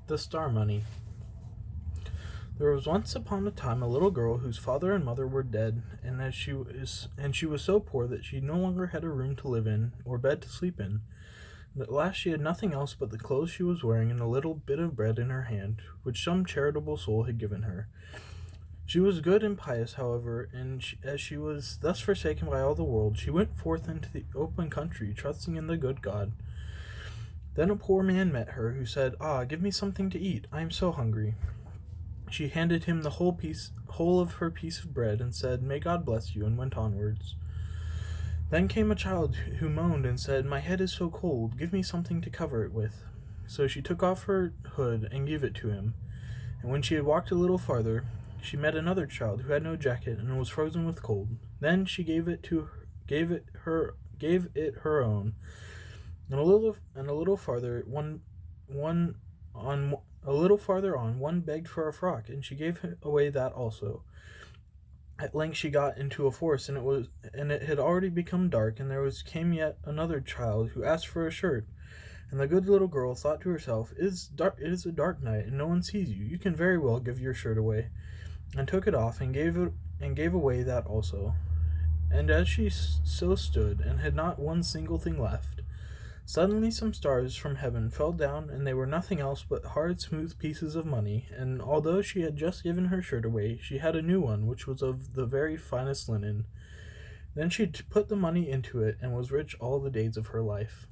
The Star Money. There was once upon a time a little girl whose father and mother were dead, and she was so poor that she no longer had a room to live in or bed to sleep in. And at last she had nothing else but the clothes she was wearing and a little bit of bread in her hand, which some charitable soul had given her. She was good and pious, however, and as she was thus forsaken by all the world, she went forth into the open country, trusting in the good God. Then a poor man met her, who said, "Ah, give me something to eat. I am so hungry." She handed him the whole of her piece of bread, and said, "May God bless you," and went onwards. Then came a child who moaned and said, "My head is so cold. Give me something to cover it with." So she took off her hood and gave it to him. And when she had walked a little farther, she met another child who had no jacket and was frozen with cold. Then she gave it her own. And a little farther, one on a little farther on, one begged for a frock, and she gave away that also. At length she got into a forest, and it had already become dark, and came yet another child who asked for a shirt. And the good little girl thought to herself, It is a dark night, and no one sees you. You can very well give your shirt away," and took it off, and gave away that also. And as she so stood, and had not one single thing left, suddenly some stars from heaven fell down, and they were nothing else but hard, smooth pieces of money. And although she had just given her shirt away, she had a new one, which was of the very finest linen. Then she put the money into it, and was rich all the days of her life.